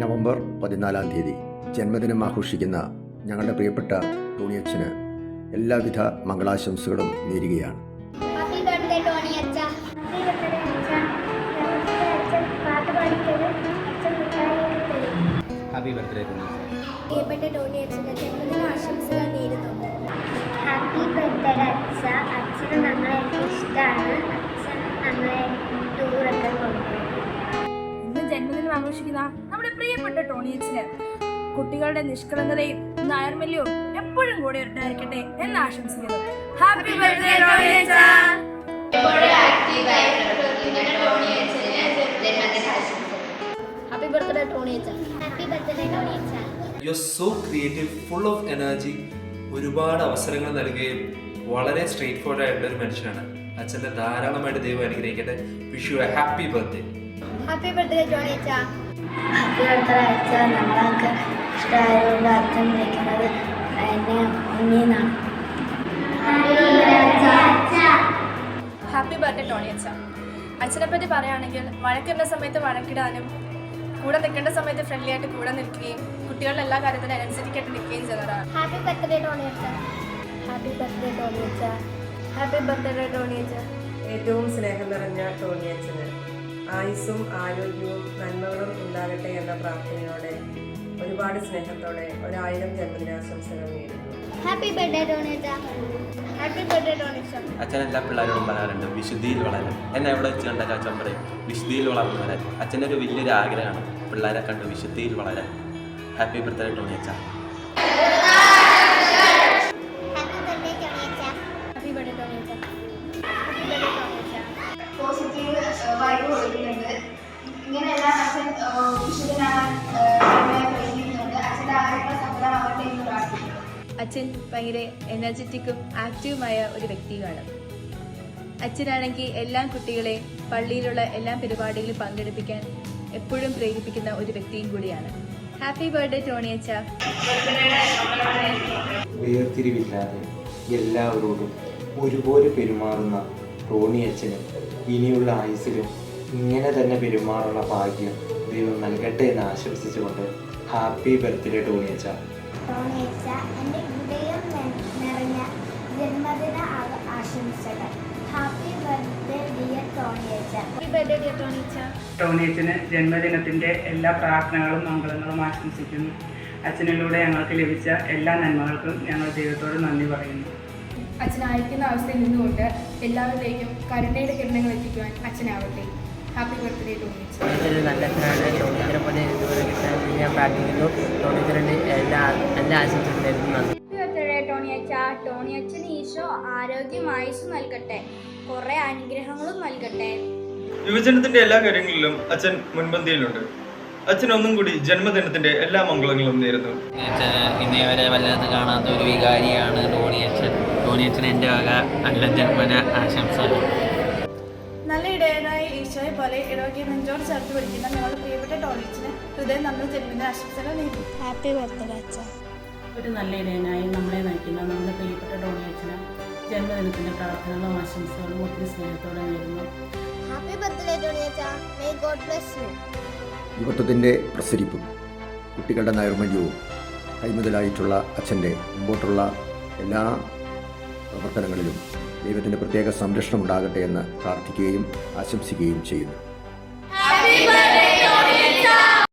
November 14 ജന്മദിനം ആഘോഷിക്കുന്ന ഞങ്ങളുടെ പ്രിയപ്പെട്ട ടോണിയച്ചന് എല്ലാവിധ മംഗളാശംസകളും നേരുകയാണ്. ഹാപ്പി ബർത്ത്ഡേ പ്രിയപ്പെട്ട ടോണിയച്ചന് ജന്മദിന ആശംസകൾ നേരുന്നു. ഹാപ്പി ബർത്ത്ഡേ അച്ഛ. അച്ഛന് നമ്മളെ ഇഷ്ടമാണ്. അച്ഛൻ നമ്മളെ ടൂറൊക്കെ കൊണ്ടുപോകും. ഇന്ന് ജന്മദിനം ആഘോഷിക്കുന്ന നമ്മുടെ പ്രിയപ്പെട്ട ടോണിയച്ചന് കുട്ടികളുടെ നിഷ്കളങ്കതയും നൈർമല്യവും എപ്പോഴും കൂടെ ഉണ്ടായിരിക്കട്ടെ എന്ന് ആശംസിക്കുന്നു. ഹാപ്പി ബർത്ത്ഡേ ടോണിയച്ച. ഹാപ്പി ബർത്ത്ഡേ ടോണിയച്ച. ഹാപ്പി ബർത്ത്ഡേ ടോണിയച്ച. You are so creative, full of energy. ഒരുപാട് അവസരങ്ങൾ നൽകുകയും വളരെ സ്ട്രേറ്റ് ഫോർവേഡ് ആയിട്ടുള്ള ഒരു മനുഷ്യനാണ്. അച്ഛനെ ധാരാളമായിട്ട് ദൈവം അനുഗ്രഹിക്കട്ടെ. Wish you a happy birthday. Happy birthday ടോണിയച്ച. ഹാപ്പി ബർത്ത്ഡേ അച്ഛ. നമ്മളൊക്കെ ഇഷ്ടമായതുകൊണ്ട് അച്ഛൻ വിളിക്കുന്നത് എന്നെ ഉണ്ണിയെന്നാണ്. Happy birthday ടോണിയച്ച. അച്ഛനെ പറ്റി പറയുകയാണെങ്കിൽ വഴക്കിടേണ്ട സമയത്ത് വഴക്കിടാനും കൂടെ നിൽക്കേണ്ട സമയത്ത് ഫ്രണ്ട്ലി ആയിട്ട് കൂടെ നിൽക്കുകയും കുട്ടികളുടെ എല്ലാ കാര്യത്തിനും അനുസരിക്കായിട്ട് നിൽക്കുകയും ചെയ്യുന്നതാണ്. ഹാപ്പി ബർത്ത്ഡേ ടോണിയച്ച. ഹാപ്പി ബർത്ത്ഡേ ടോണിയച്ച. ഹാപ്പി ബർത്ത്ഡേ ടോണിയച്ച. ഏറ്റവും സ്നേഹം നിറഞ്ഞ ടോണിയച്ചന് ആയുസ്സും ആരോഗ്യവും നന്മകളും ഉണ്ടാകട്ടെ എന്ന പ്രാർത്ഥനയോടെ ഒരുപാട് സ്നേഹത്തോടെ 1000 ജന്മദിനാശംസകൾ നേരുന്നു. ഹാപ്പി ബർത്ത്ഡേ ടോണിയച്ച. ഹാപ്പി ബർത്ത്ഡേ ടോണിയച്ച. അച്ഛൻ എല്ലാ പിള്ളേരോടും പറയാറുണ്ട് വിശുദ്ധിയിൽ വളരാൻ. എന്നെ എവിടെ വെച്ച് കണ്ടാൽ അച്ഛൻ പറയും വിശുദ്ധിയിൽ വളർന്നു വരാൻ. അച്ഛൻ്റെ ഒരു വലിയൊരു ആഗ്രഹമാണ് പിള്ളേരെ കണ്ട് വിശുദ്ധിയിൽ വളരാൻ. ഹാപ്പി ബർത്ത്ഡേ ടോണിയച്ച. പോസിറ്റീവ് വൈബ് കൊടുക്കുന്നുണ്ട്. ഇങ്ങനെയെല്ലാം അച്ഛൻ വിശുദ്ധനാകാൻ പ്രയത്നിക്കുന്നുണ്ട്. അച്ഛൻ്റെ ആഗ്രഹങ്ങൾ സഫലമാകട്ടെ എന്ന് പ്രാർത്ഥിക്കുന്നു. അച്ഛൻ ഭയങ്കര എനർജറ്റിക്കും ആക്റ്റീവുമായ ഒരു വ്യക്തിയാണ്. അച്ഛനാണെങ്കിൽ എല്ലാ കുട്ടികളെയും പള്ളിയിലുള്ള എല്ലാ പരിപാടികളിലും പങ്കെടുപ്പിക്കാൻ എപ്പോഴും പ്രേരിപ്പിക്കുന്ന ഒരു വ്യക്തിയും കൂടിയാണ്. Happy birthday ടോണിയച്ച. വേർതിരിവില്ലാതെ എല്ലാവരോടും ഒരുപോലെ പെരുമാറുന്ന ടോണിയച്ചന് ഇനിയുള്ള ആയുസ്സിലും ഇങ്ങനെ തന്നെ പെരുമാറുള്ള ഭാഗ്യം ദൈവം നൽകട്ടെ എന്ന് ആശംസിച്ചുകൊണ്ട് ഹാപ്പി ബർത്ത്ഡേ ടോണിയച്ച. ടോണിയച്ച, എൻ്റെ ഹൃദയം നിറഞ്ഞ ജന്മദിന ആശംസകൾ. ഹാപ്പി ബർത്ത്ഡേ ഡിയർ ടോണിയച്ച. ഹാപ്പി ബർത്ത്ഡേ ഡിയർ ടോണിയച്ച. ടോണിയച്ചന് ജന്മദിനത്തിൻ്റെ എല്ലാ പ്രാർത്ഥനകളും മംഗളങ്ങളും ആശംസിക്കുന്നു. അച്ഛനിലൂടെ ഞങ്ങൾക്ക് ലഭിച്ച എല്ലാ നന്മകൾക്കും ഞങ്ങൾ ദൈവത്തോട് നന്ദി പറയുന്നു. അച്ഛനായിരിക്കുന്ന അവസ്ഥയിൽ നിന്നുകൊണ്ട് എല്ലാവരിലേക്കും കരുണയുടെ കിരണങ്ങൾ എത്തിക്കുവാൻ അച്ഛനാവട്ടെ. Happy birthday ടോണിയച്ച. നല്ല ടോണിയച്ചനെ പോലെ ഇതുവരെ കിട്ടാൻ ഞാൻ പ്രാർത്ഥിക്കുന്നു. ടോണിയച്ചനെ എല്ലാ ആശംസകളും നേരുന്നു. ഹാപ്പി ബർത്ത്ഡേ ടോണിയച്ച. ടോണിയച്ചന് ഈശോ ആരോഗ്യം ആയുസ് നൽകട്ടെ, കുറെ അനുഗ്രഹങ്ങളും നൽകട്ടെ. യുവജനത്തിന്റെ എല്ലാ കാര്യങ്ങളിലും അച്ഛൻ മുൻപന്തിയിലുണ്ട്. അച്ഛനൊന്നും കൂടി ജന്മദിനത്തിന്റെ എല്ലാ മംഗളങ്ങളും നേരുന്നു. ഇന്നേ വരെ വല്ലാതെ കാണാത്ത ഒരു വികാരിയാണ് ടോണിയച്ചൻ. ടോണിയച്ചൻ എൻ്റെ വക നല്ല ജന്മദിന ആശംസകൾ. നല്ല ഇടയനായി ഈശോയെ പോലെ ഇടവകി നെഞ്ചോട് ചേർത്ത് പിടിക്കുന്ന ഞങ്ങളുടെ പ്രിയപ്പെട്ട ടോണിയച്ചന് ഹൃദയം നമ്മുടെ ജന്മദിന ആശംസകൾ നേരുന്നു. ഹാപ്പി ബർത്ത്ഡേ അച്ഛ. ഒരു നല്ല ഇടയനായി നമ്മളെ നയിക്കുന്ന നമ്മുടെ പ്രിയപ്പെട്ട ടോണിയച്ചന് ജന്മദിനത്തിൻ്റെ പ്രാർത്ഥനകളും ആശംസകളും ഒത്തിരി സ്നേഹത്തോടെ നേരുന്നു. ഹാപ്പി ബർത്ത്ഡേ ടോണിയച്ച. May God bless you. യുവത്വത്തിൻ്റെ പ്രസരിപ്പും കുട്ടികളുടെ നൈർമല്യവും കൈമുതലായിട്ടുള്ള അച്ഛൻ്റെ മുമ്പോട്ടുള്ള എല്ലാ പ്രവർത്തനങ്ങളിലും ദൈവത്തിൻ്റെ പ്രത്യേക സംരക്ഷണം ഉണ്ടാകട്ടെ എന്ന് പ്രാർത്ഥിക്കുകയും ആശംസിക്കുകയും ചെയ്യുന്നു.